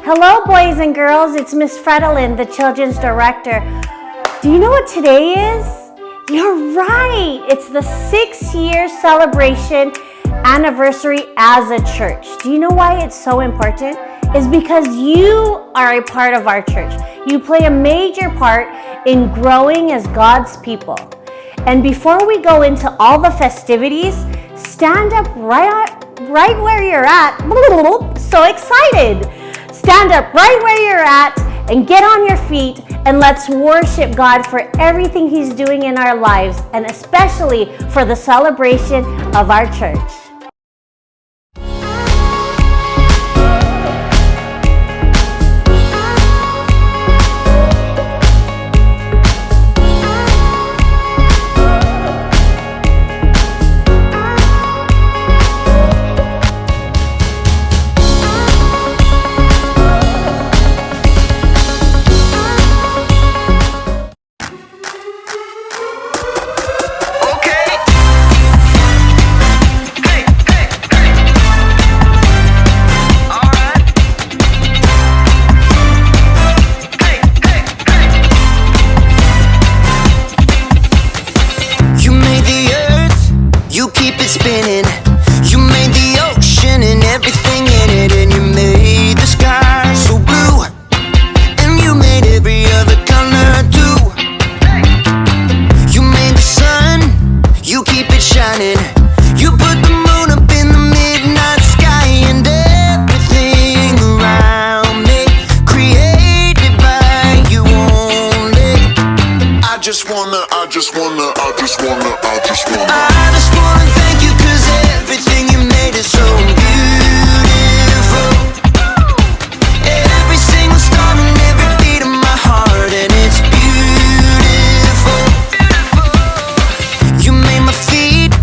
Hello, boys and girls. It's Miss Fredalyn, the Children's Director. Do you know what today is? You're right. It's the 6-year celebration anniversary as a church. Do you know why it's so important? It's because you are a part of our church. You play a major part in growing as God's people. And before we go into all the festivities, stand up right where you're at. So excited. Stand up right where you're at and get on your feet and let's worship God for everything He's doing in our lives and especially for the celebration of our church. I just wanna thank you 'cause everything you made is so beautiful. Every single star and every beat of my heart, and it's beautiful. You made my feet,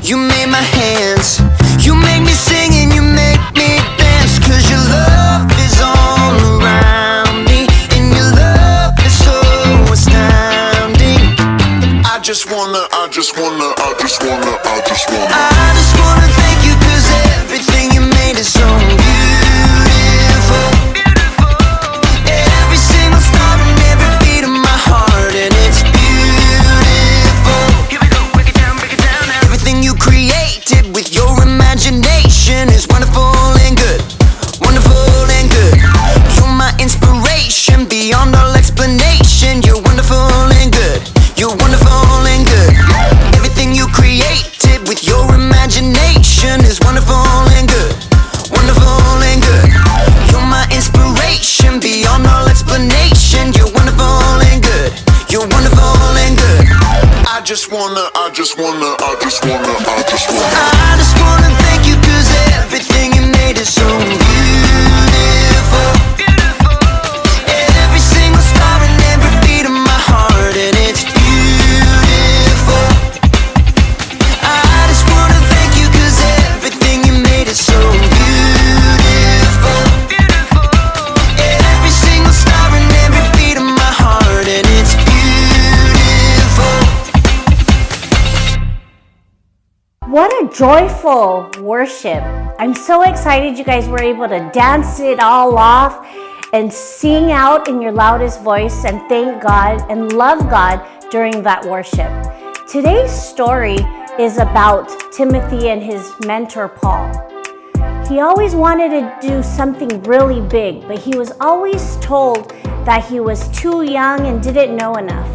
you made my hands, you make me sing and you make me dance, 'cause your love is all around me, and your love is so astounding. I just wanna thank you 'cause everything you made is so beautiful. Every single star and every beat of my heart, and it's beautiful. Here we go, break it down now. Everything you created with your imagination is wonderful and good, wonderful and good. You're my inspiration beyond all explanation. You're wonderful and good. You're wonderful and good. Everything you created with your imagination is wonderful and good, wonderful and good. You're my inspiration beyond all explanation. You're wonderful and good. You're wonderful and good. I just wanna thank you 'cause everything you made is so beautiful. Every single star and every beat of my heart, and it's beautiful. I just wanna thank you 'cause everything you made is so beautiful. Every single star and every beat of my heart, and it's beautiful. What a joyful worship. I'm so excited you guys were able to dance it all off and sing out in your loudest voice and thank God and love God during that worship. Today's story is about Timothy and his mentor, Paul. He always wanted to do something really big, but he was always told that he was too young and didn't know enough.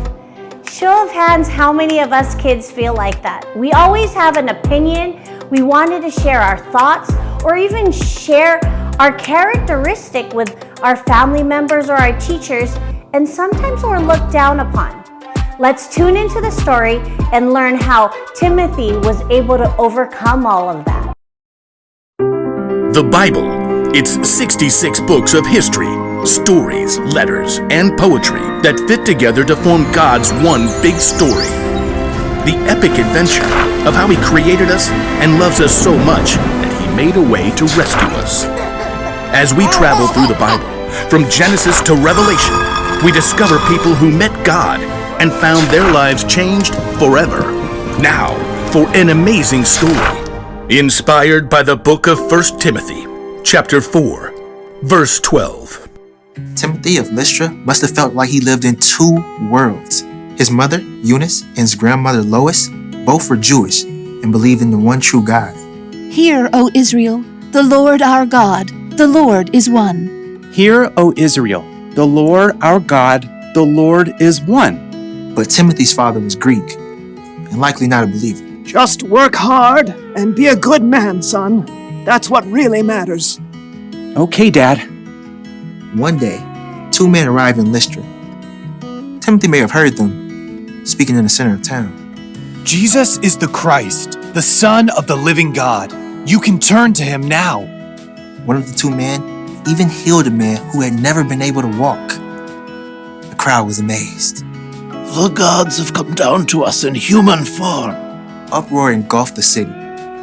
Show of hands, how many of us kids feel like that? We always have an opinion. We wanted to share our thoughts or even share our characteristic with our family members or our teachers, and sometimes we're looked down upon. Let's tune into the story and learn how Timothy was able to overcome all of that. The Bible. It's 66 books of history, stories, letters, and poetry that fit together to form God's one big story. The epic adventure of how He created us and loves us so much that He made a way to rescue us. As we travel through the Bible, from Genesis to Revelation, we discover people who met God and found their lives changed forever. Now, for an amazing story, inspired by the book of 1 Timothy, chapter 4, Verse 12. Timothy of Lystra must have felt like he lived in two worlds. His mother, Eunice, and his grandmother, Lois, both were Jewish and believed in the one true God. Hear, O Israel, the Lord our God, the Lord is one. Hear, O Israel, the Lord our God, the Lord is one. But Timothy's father was Greek and likely not a believer. Just work hard and be a good man, son. That's what really matters. Okay, Dad. One day, two men arrived in Lystra. Timothy may have heard them speaking in the center of town. Jesus is the Christ, the Son of the living God. You can turn to him now. One of the two men even healed a man who had never been able to walk. The crowd was amazed. The gods have come down to us in human form. Uproar engulfed the city.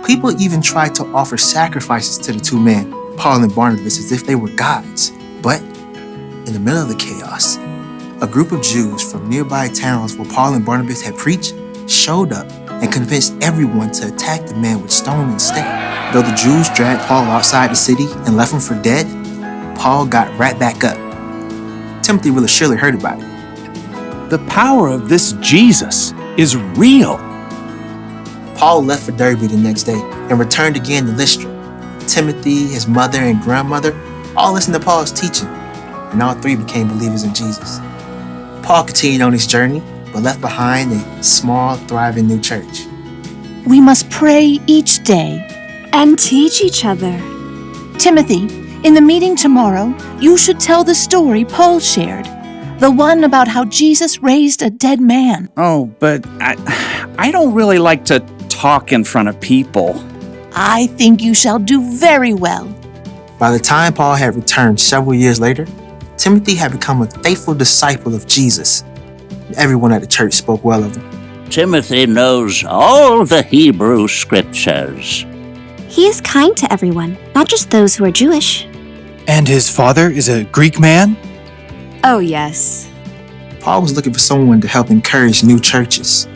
People even tried to offer sacrifices to the two men, Paul and Barnabas, as if they were gods. But in the middle of the chaos, a group of Jews from nearby towns where Paul and Barnabas had preached showed up and convinced everyone to attack the man with stone and stake. Though the Jews dragged Paul outside the city and left him for dead, Paul got right back up. Timothy really surely heard about it. The power of this Jesus is real. Paul left for Derbe the next day and returned again to Lystra. Timothy, his mother, and grandmother all listened to Paul's teaching, and all three became believers in Jesus. Paul continued on his journey, but left behind a small, thriving new church. We must pray each day. And teach each other. Timothy, in the meeting tomorrow, you should tell the story Paul shared. The one about how Jesus raised a dead man. Oh, but I don't really like to talk in front of people. I think you shall do very well. By the time Paul had returned several years later, Timothy had become a faithful disciple of Jesus. Everyone at the church spoke well of him. Timothy knows all the Hebrew scriptures. He is kind to everyone, not just those who are Jewish. And his father is a Greek man? Oh, yes. Paul was looking for someone to help encourage new churches.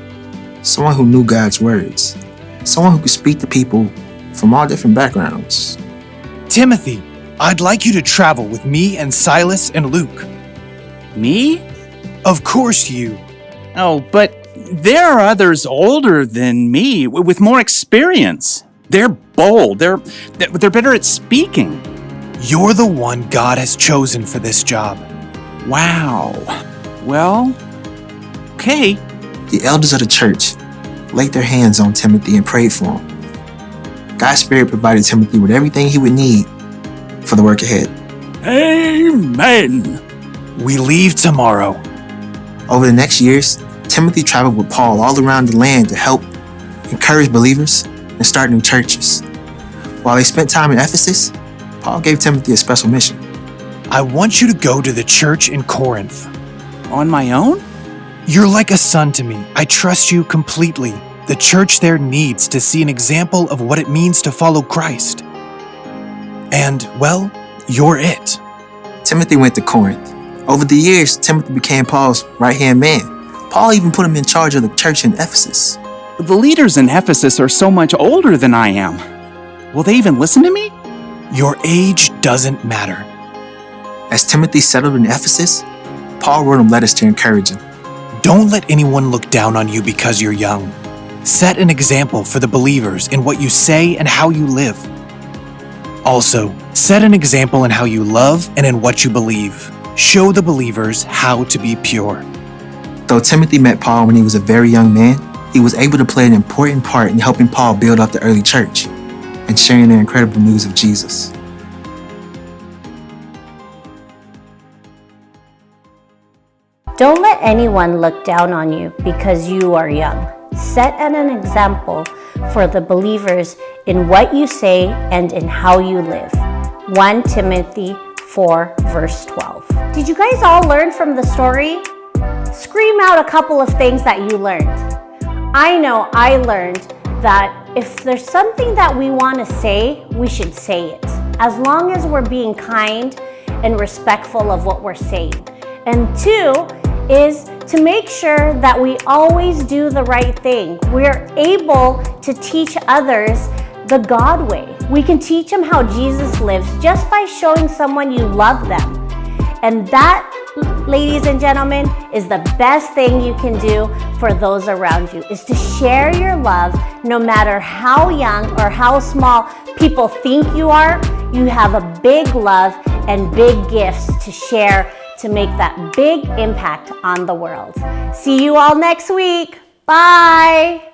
Someone who knew God's words. Someone who could speak to people from all different backgrounds. Timothy, I'd like you to travel with me and Silas and Luke. Me? Of course you. Oh, but there are others older than me with more experience. They're bold. They're better at speaking. You're the one God has chosen for this job. Wow. Well, okay. The elders of the church laid their hands on Timothy and prayed for him. God's Spirit provided Timothy with everything he would need for the work ahead. Amen. We leave tomorrow. Over the next years, Timothy traveled with Paul all around the land to help encourage believers and start new churches. While they spent time in Ephesus, Paul gave Timothy a special mission. I want you to go to the church in Corinth. On my own? You're like a son to me. I trust you completely. The church there needs to see an example of what it means to follow Christ. And, well, you're it. Timothy went to Corinth. Over the years, Timothy became Paul's right-hand man. Paul even put him in charge of the church in Ephesus. The leaders in Ephesus are so much older than I am. Will they even listen to me? Your age doesn't matter. As Timothy settled in Ephesus, Paul wrote him letters to encourage him. Don't let anyone look down on you because you're young. Set an example for the believers in what you say and how you live. Also, set an example in how you love and in what you believe. Show the believers how to be pure. Though Timothy met Paul when he was a very young man, he was able to play an important part in helping Paul build up the early church and sharing the incredible news of Jesus. Don't let anyone look down on you because you are young. Set an example for the believers in what you say and in how you live. 1 Timothy 4, verse 12. Did you guys all learn from the story? Scream out a couple of things that you learned. I know I learned that if there's something that we want to say, we should say it, as long as we're being kind and respectful of what we're saying. And 2 is to make sure that we always do the right thing. We're able to teach others the God way. We can teach them how Jesus lives just by showing someone you love them. And that, ladies and gentlemen, is the best thing you can do for those around you, is to share your love no matter how young or how small people think you are. You have a big love and big gifts to share to make that big impact on the world. See you all next week. Bye.